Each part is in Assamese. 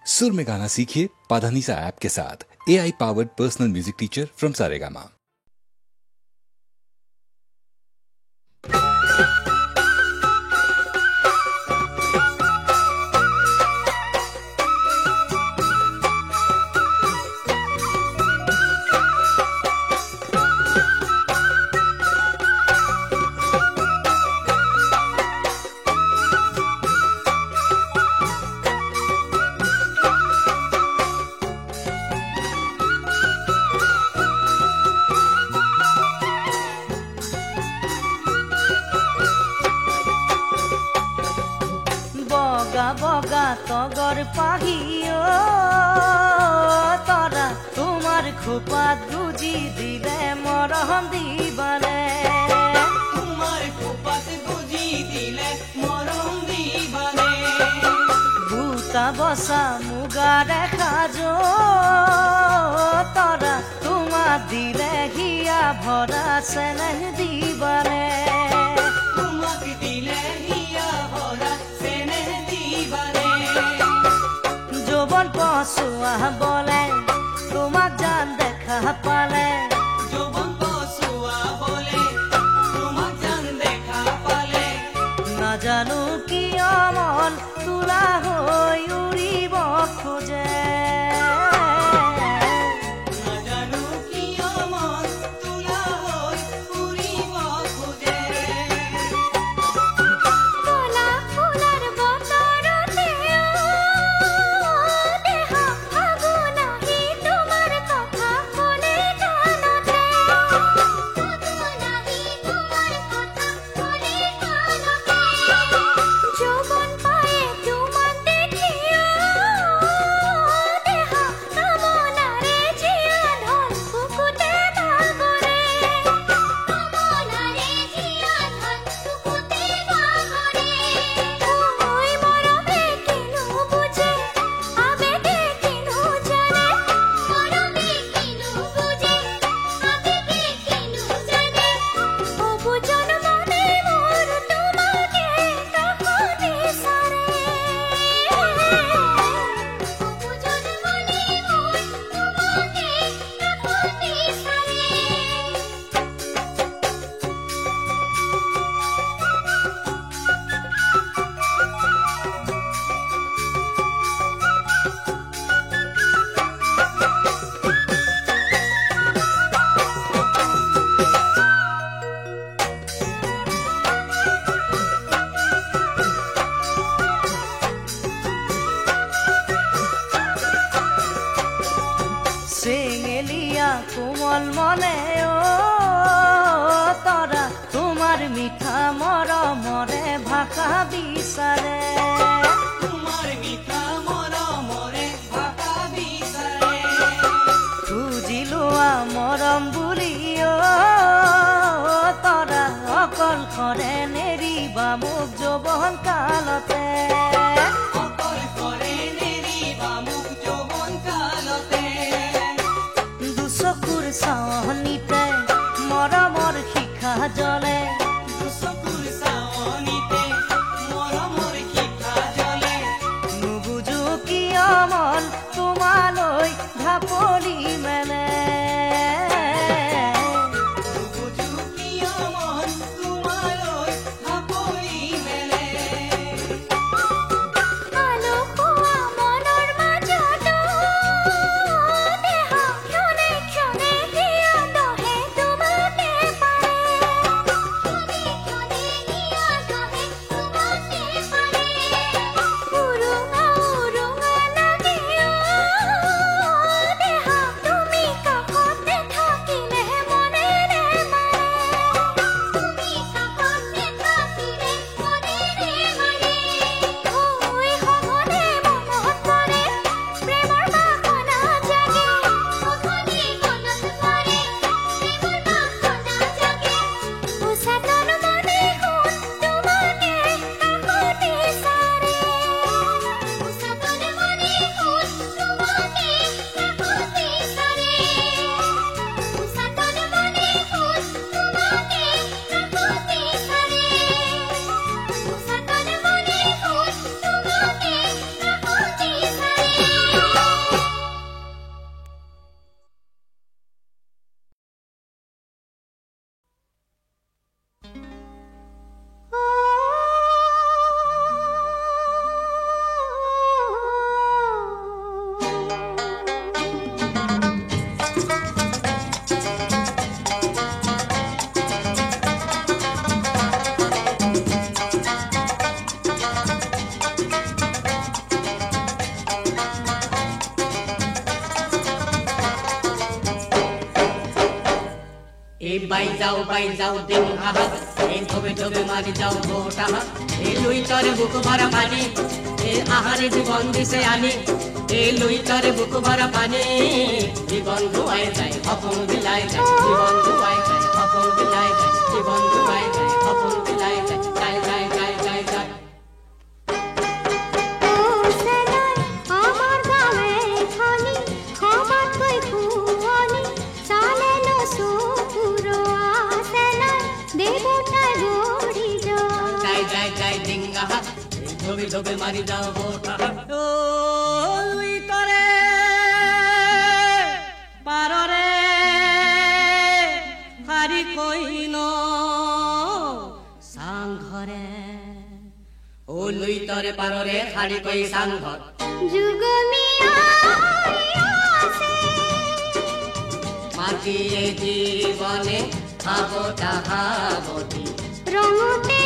सुर में गाना सीखिए पाधानीसा ऐप के साथ। AI powered personal music teacher from Saregama. বগা তগর পাহিও তরা তোমার খোপাত গুজি দিলে মরহম দিবানে তোমার খোপাত গুজি দিলে মরহম দিবানে ভূতা বসা মুগা দেখা যো তরা তোমার দিলে হিয়া ভরা সেনেহ দিবানে তোমাক দিলে হিয়া ভরা সেনেহ দিবানে যৌবন পশুয়া বলে তোমাক জান দেখা পালে যৌবন পশুয়া বলে তোমাক জান দেখা পালে না জানো কি অমল তুলা হৈ উৰিব খোজে না জানো কি অমল তুলা হৈ উৰিব খোজে কলা ফুলাৰ বতৰতে দেহ ফাগুন আহি তোমাৰ কথা মনে কাণতে ফাগুন আহি তোমাৰ কথা মনে কাণতে যৌবন পায়ে তোমাক দেখিও দেহ কামনাৰে জীয়া ধন বুকুতে বাগৰে কামনাৰে জীয়া ধন বুকুতে বাগৰে ঐ মৰমে কিনো বুজে আবেগে কিনো জানে মৰমে কিনো বুজে আবেগে কিনো জানে অবুজন মনে মোৰ তোমাকে কাষতে সাৰে অবুজন মনে মোৰ তোমাকে কাষতে সাৰে চেঙেলিয়া কোমল মনে তৰা তোমাৰ মিঠা মৰমৰে ভাষা বিচাৰে তোমাৰ মিঠা মৰমৰে ভাষা বিচাৰে খুজি লোৱা মৰম বুলি তৰা অকল কৰে নেৰিবা মোক যৌৱন কালতে অকল কৰে নেৰিবা মোক যৌৱন কালতে দুচকুৰ চাৱনিতে মৰমৰ শিখা জ্বলে চকুৰ চাৱনিতে মৰমৰ শিখা জ্বলে নুবুজো কি অমল তোমালৈ ঢাপলি মেলে বুজো কি অমল তোমালৈ ঢাপলি মেলে বাই যাও দিন আহাত এই ধবে ধবে মারি যাও ভোট আহাত এই লুই তরে বুক ভরা পানি এই আহারে জীবন দিছে আনি এই লুই তরে বুক ভরা পানি জীবন ধুয়াই যায় অপন বিলায় যায় জীবন ধুয়াই যায় অপন বিলায় যায় জীবন ধুয়াই যায় অপন বিলায় যায় যায় যায় যায় যায় যায় ধবে ধবে মারি যাও ভোট ও লুই তরে পাররে হারি কইন সাংঘরে ও লুই তরে পাররে হারি কই সাংঘর মাটিয়ে জীবনে খাবো টাকাবতী রঙতে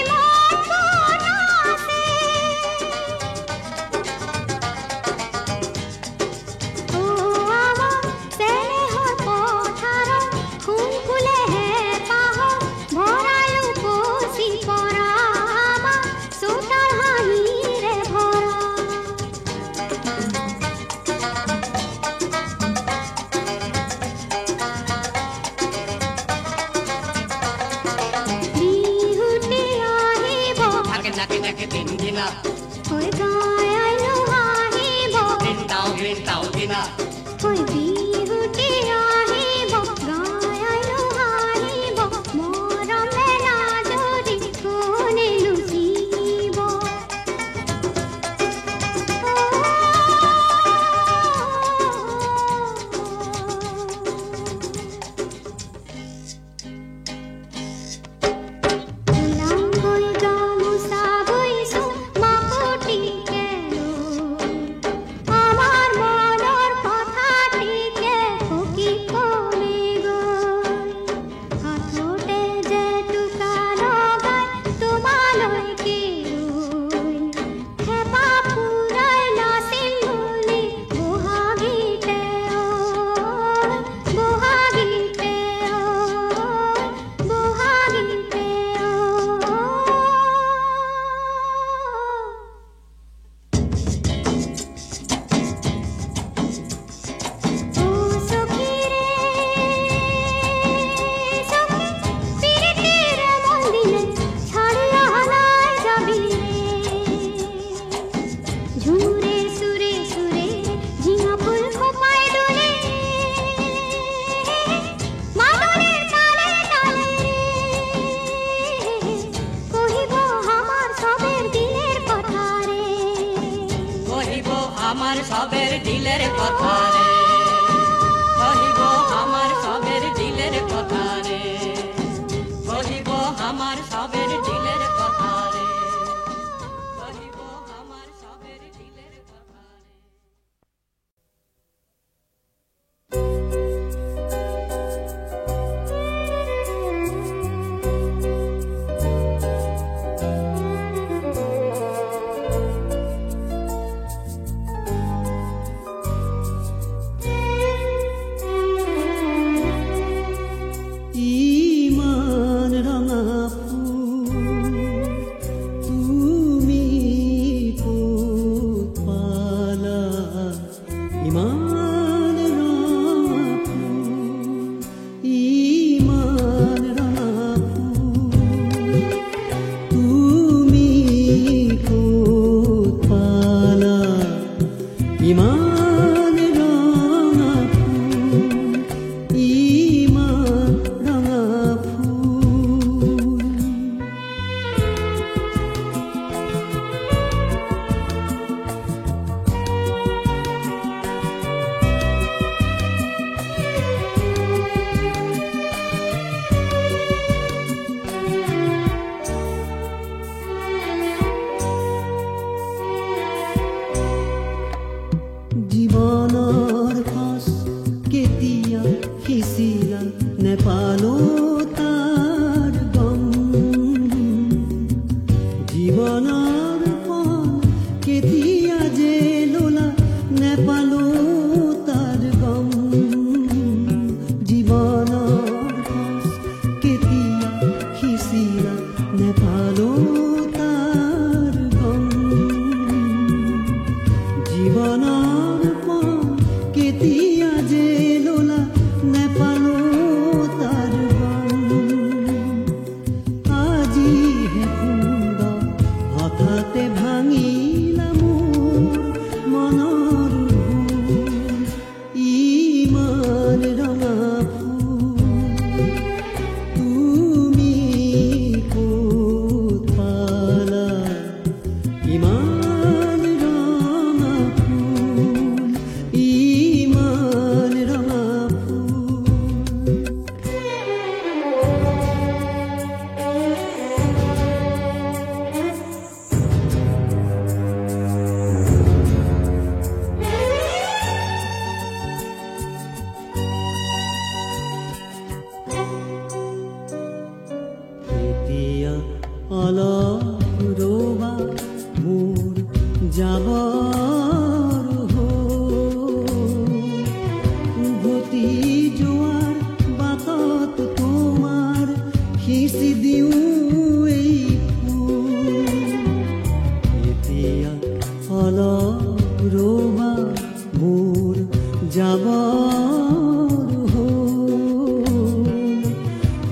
যাবৰ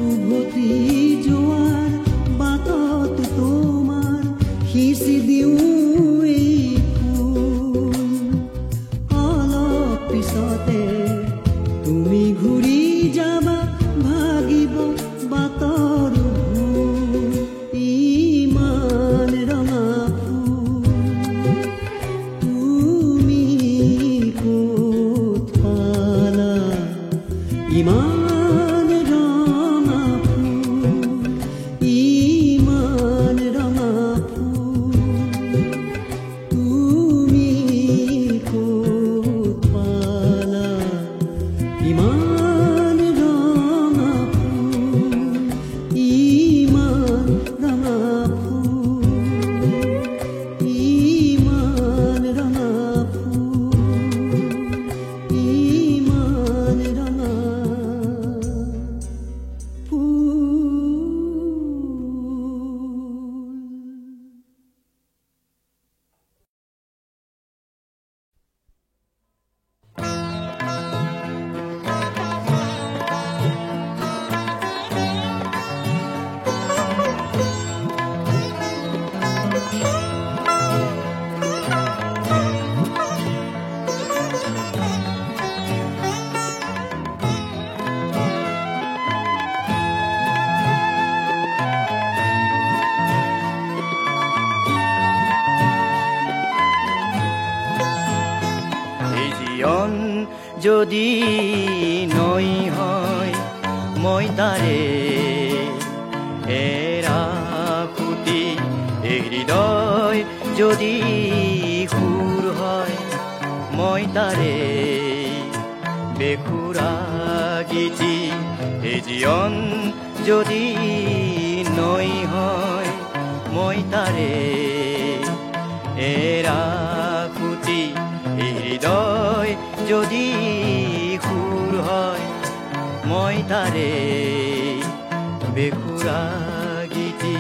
উভতি যোৱাৰ বাটত তোমাৰ সিঁচি দিওঁ এই ফুল। অলপ পিছতে তুমি ঘূৰি যাবা, ভাগিব বাটৰ ভুল। ইমান ৰঙা ফুল তুমি ক'ত পালা? ইমান ৰঙা ফুল, ইমান ৰঙা ফুল তুমি ক'ত পালা? ইমান ৰঙা ফুল, ইমান ৰঙা ফুল, ইমান ৰঙা ফুল, ইমান ৰঙা ফুল। এই জীৱন যদি নৈ হয়, মই তাৰে এৰা খুটি। এই হৃদয় যদি সুৰ হয়, মই তাৰে বেসুৰা গীতি। এই জীৱন যদি নৈ হয়, মই তাৰে এৰা খুটি। এই হৃদয় যদি সুৰ হয়, মই তাৰে বেসুৰা গীতি।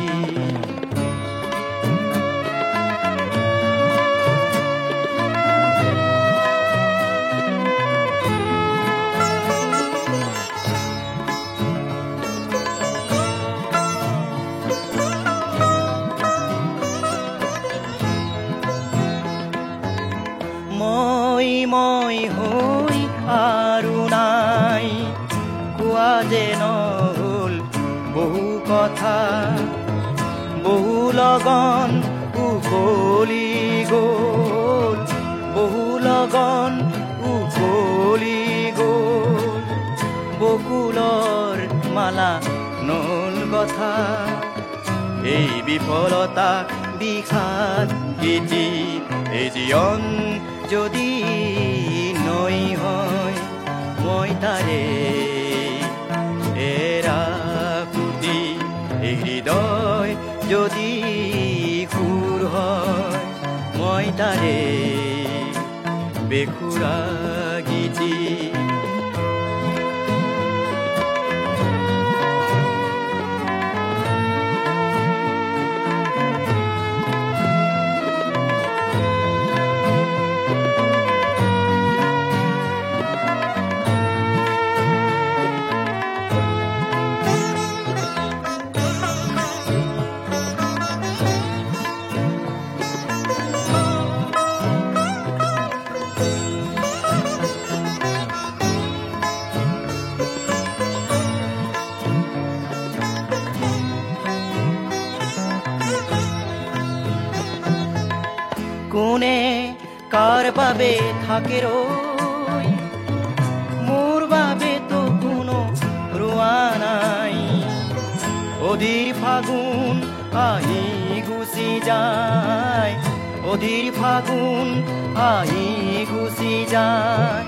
মই হৈ আৰু নাই, কোৱা যে নহ'ল বহু কথা। বহু লগন উকলি গ'ল, বহু লগন উকলি গ'ল। বকুলৰ মালা নল কথা, এই বিফলতা বিষাদ গীতি। এই জীৱন যদি নৈ হয়, মই তাৰে এৰা খুটি। এই হৃদয় যদি সুৰ হয়, মই তাৰে বেসুৰা গীতি। কোনে কাৰ বাবে থাকে ৰৈ, মোৰ বাবে তো কোনো ৰোৱা নাই। অধীৰ ফাগুন আহি গুচি যায়, অধীৰ ফাগুন আহি গুচি যায়।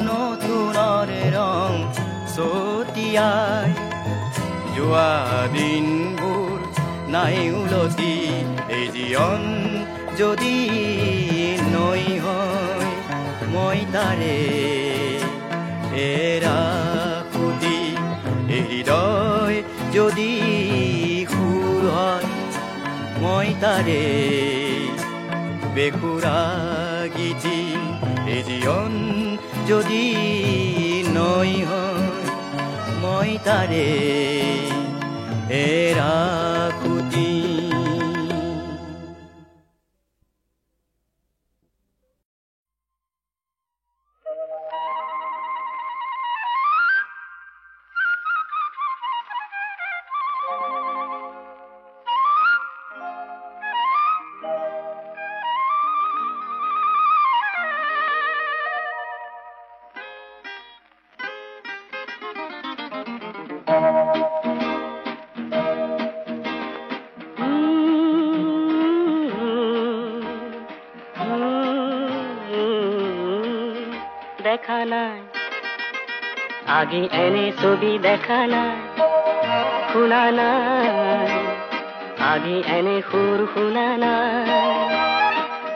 নতুনৰ ৰং ছটিয়াই যোৱা দিনবোৰ নাই উলটি। এই জীৱন যদি নৈ হয়, মই তাৰে এৰা খুটি। এই হৃদয় যদি সুৰ হয়, মই তাৰে বেসুৰা গীতি। এই জীৱন যদি নৈ হয় মই তাৰে এৰা খুটি দেখা নাই আগে এনে ছবি দেখা নাই শুনা নাই আগে এনে সুর শুনা নাই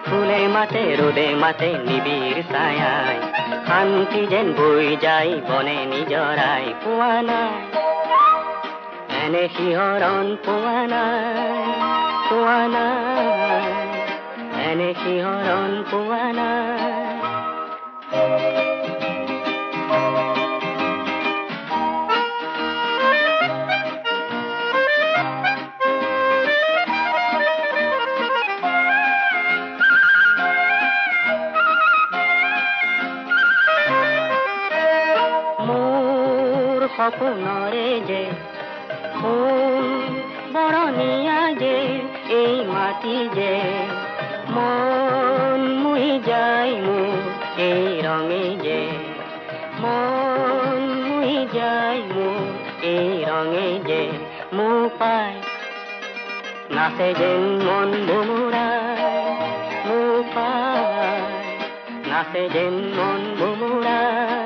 ফুলে মাতে রোদে মাতে নিবিড় ছায়ায় শান্তি যেন বৈ যায় বনে নিজৰাই পোৱা নাই এনে শিহৰণ পোৱা নাই এনে শিহৰণ পোৱা নাই সপোনৰে যে ফুল বৰণীয়া যে এই মাটি যে মন মুহি যায় মোৰ এই ৰঙে যে মন মুহি যায় মোৰ এই ৰঙে যে মোৰ পাই নাচে যেন মন ভুমুৰাই মোৰ পাই নাচে যেন মন ভুমুৰাই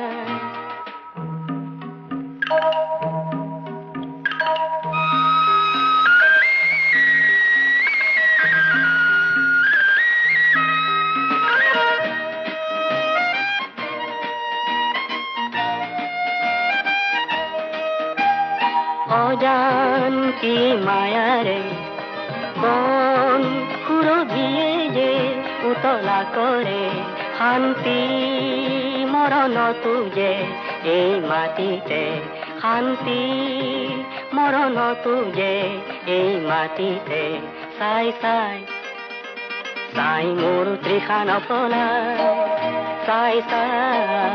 অজান কি মায়ারে কোন সুরভিয়ে যে উতলা করে শান্তি মরণতো যে এই মাটিতে শান্তি মরণতো যে এই মাটিতে চাই চাই চাই মোৰ তৃষা নপলায় চাই চাই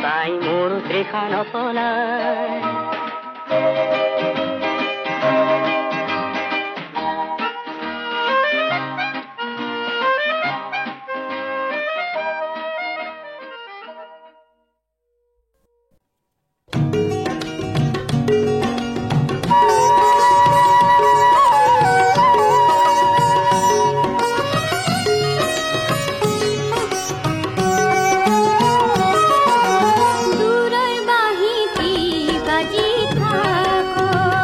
চাই মোৰ তৃষা নপলায় দূৰৰ বাঁহীটি বাজি থাকক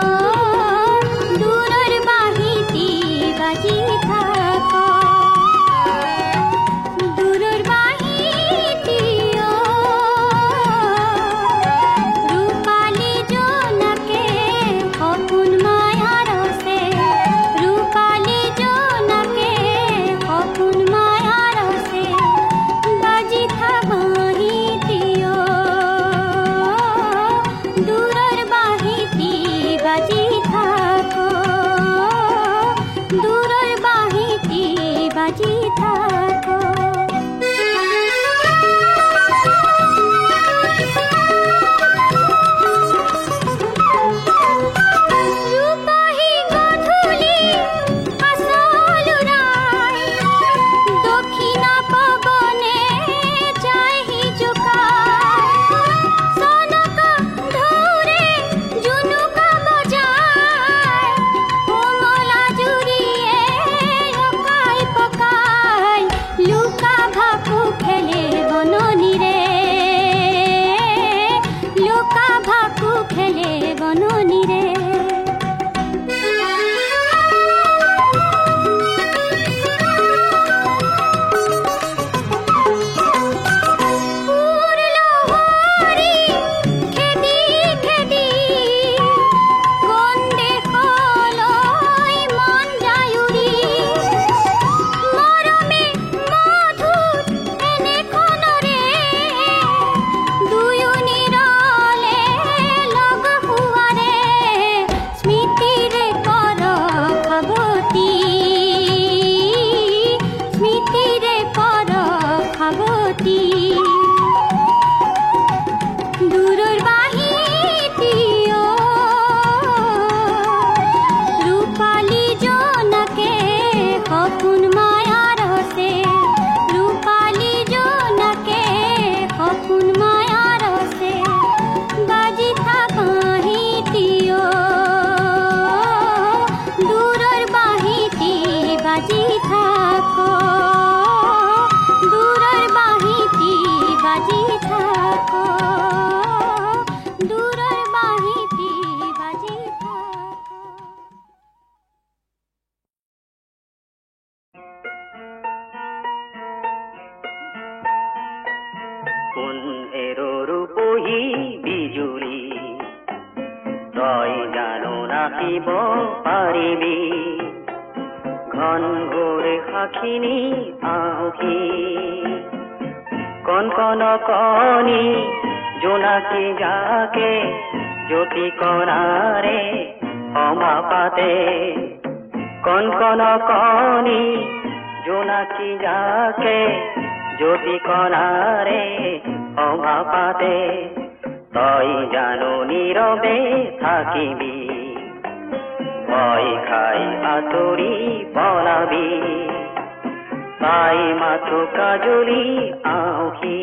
মাটি দূৰৰ বাহিতি ৰূপালী জোনাকে সপোন মায়াৰ আছে ৰূপালী জোনাকে সপোন মায়াৰ আছে বাজি থাকা হিতিও দূৰৰ বাহিতি বাজি থাকো দূৰৰ বাহিতি বাজি থাকো দূৰৰ বাহিতি বাজি থাকো কোনেৰো ৰূপহী বিজুলী তই জানো নাচিব পাৰিবি ঘন ঘোৰ সাখিনি আহী কণ কণ কণী জোনাকী যাকে জ্যোতি কণাৰে সমা পাতে কণ কণ কণী জোনাকী যাকে জ্যোতি কণাৰে সমা পাতে তই জানো নীৰৱে থাকিবি ভয় খাই আঁতৰি পলাবি তাই মাথো কাজলি আঁহি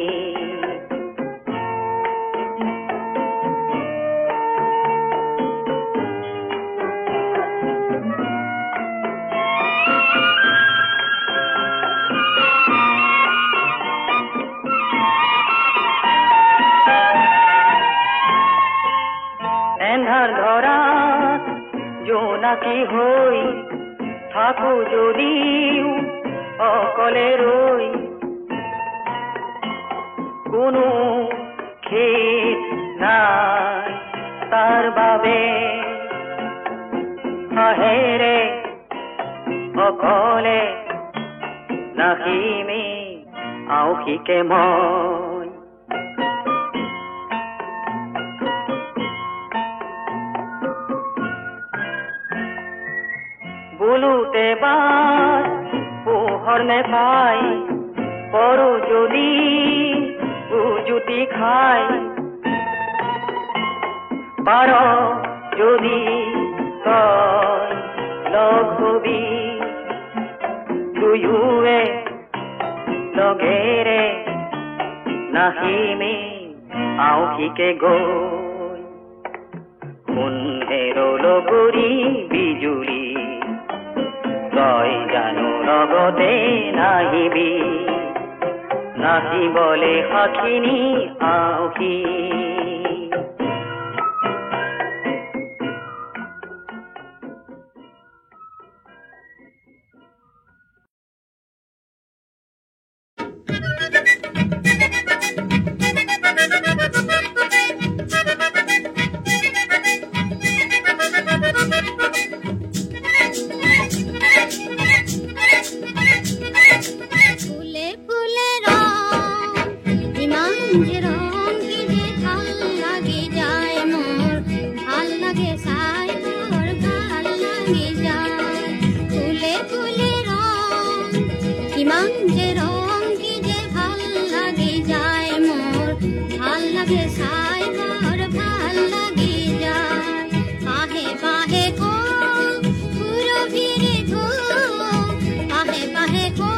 এন্ধাৰ ধৰাত জোনাকী হৈ থাকো যদিও অকলে ৰৈ কোনো খেদ নাই তাৰ বাবে আহেৰে অকলে নাহিমে আঁউসীকে মই বুলুতে বাস পোহৰ নেপাই পৰো যদি উজুতি খাই পাৰ যদি তই লগ হবি দুয়োৱে লগেৰে নাহিমে আঁউসীকে গৈ সোণেৰো লগৰী বিজুলী তই জানো লগতে নাহিবি নাচিবলে সাখিনি আঁউসী ফুলে ফুলে রং ইমান যে রং কি যে ভাল লাগে যায় মোর ভাল লাগে চাই মোর ভাল লাগে যায় ফুলে ফুলে রং ইমান যে রং কি যে ভাল লাগে যায় মোর ভাল লাগে চাই মোর ভাল লাগে যায় বাহে বাহে গো পুরো ভিড়ে গো বাহে বাহে গো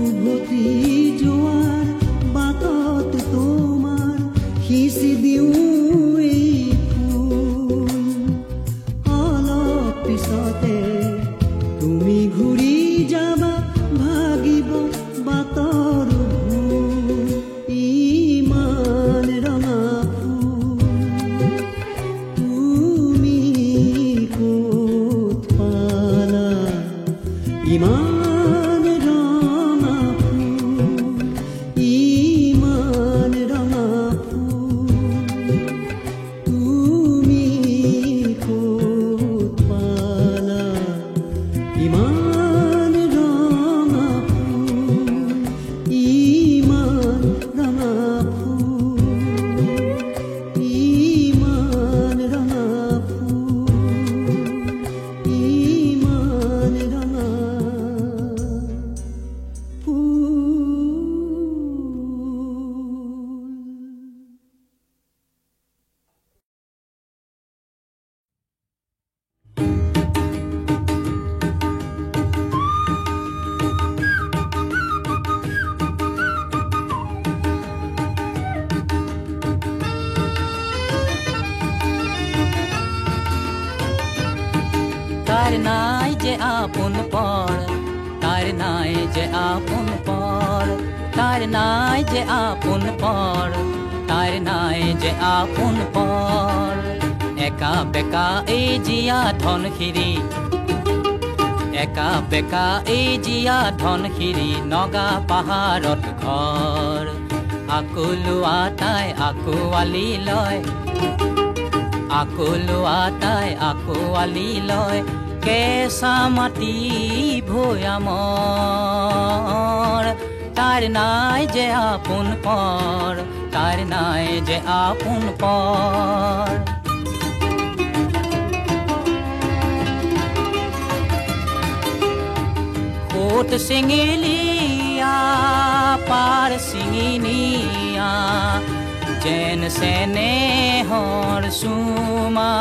উভতি যোৱাৰ বাটত তোমাৰ সিঁচি দিওঁ এই ফুল। অলপ পিছতে তুমি ঘূৰি যাবা, ভাগিব বাটৰ ভুল। ইমান ৰঙা ফুল তুমি ক'ত পালা? ইমান ৰঙা ফুল, ইমান ৰঙা ফুল তুমি ক'ত পালা? ইমান ৰঙা ফুল, ইমান ৰঙা ফুল, ইমান ৰঙা ফুল, ইমান ৰঙা ফুল। তার নাই যে আপন পর, তার নাই যে আপন পর, তার নাই যে আপন পর, তার নাই যে আপন পর। একা বেকা এই জিয়া ধন খিৰি, একা বেকা এই জিয়া ধন খিৰি, নগা পাহাৰত ঘৰ। আকোলোৱা তাই আকোৱালি লয়, আকোলোৱা তাই আকোৱালি লয়, কেঁচা মাটি ভৈয়ামৰ। তাৰ নাই যে আপন পৰ, তাৰ নাই যে আপন পৰ। কোট চিঙিলিয়া পাৰ চিঙিনিয়া, যেন চেনেহৰ চুমা।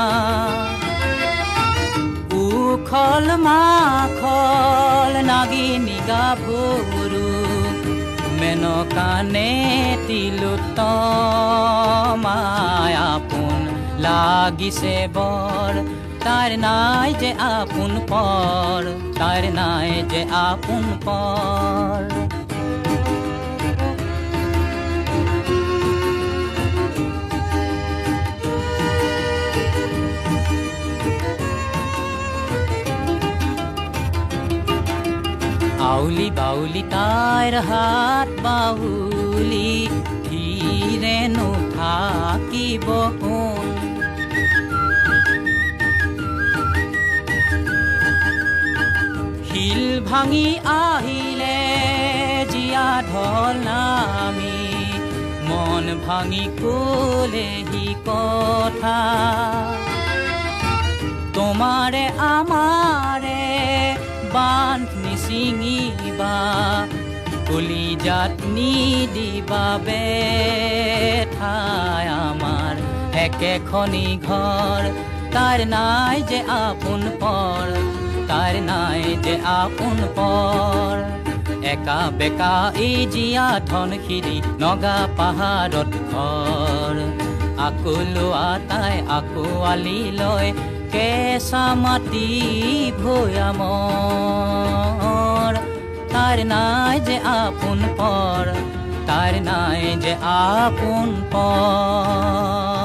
উখল মাখল নাগিনী গাভৰু, মেনকানে তিলোত্তমাই আপোন লাগিছে বৰ। তাৰ নাই যে আপন পৰ, তাৰ নাই যে আপন পৰ। আউলি বাউলি তাইৰ হাত বাউলি, ধীৰেনো থাকিব কোন। শিল ভাঙি আহিলে জিয়া ঢল নামি, মন ভাঙি ক'লেহি কথা। তোমাৰে আমাৰে বান্ধ নিচিঙিবা, কলিজাত নিদিবা বেঠাই আমাৰ একেখনি ঘৰ। তাৰ নাই যে আপন পৰ, তাৰ নাই যে আপন পৰ। একা বেকা এই জিয়া ধন খিৰি, নগা পাহাৰত ঘৰ। আকোলোৱা তাই আকোৱালি লয়, কেঁচা মাটি ভৈয়ামৰ। তাৰ নাই যে আপন পৰ, তাৰ নাই যে আপন পৰ।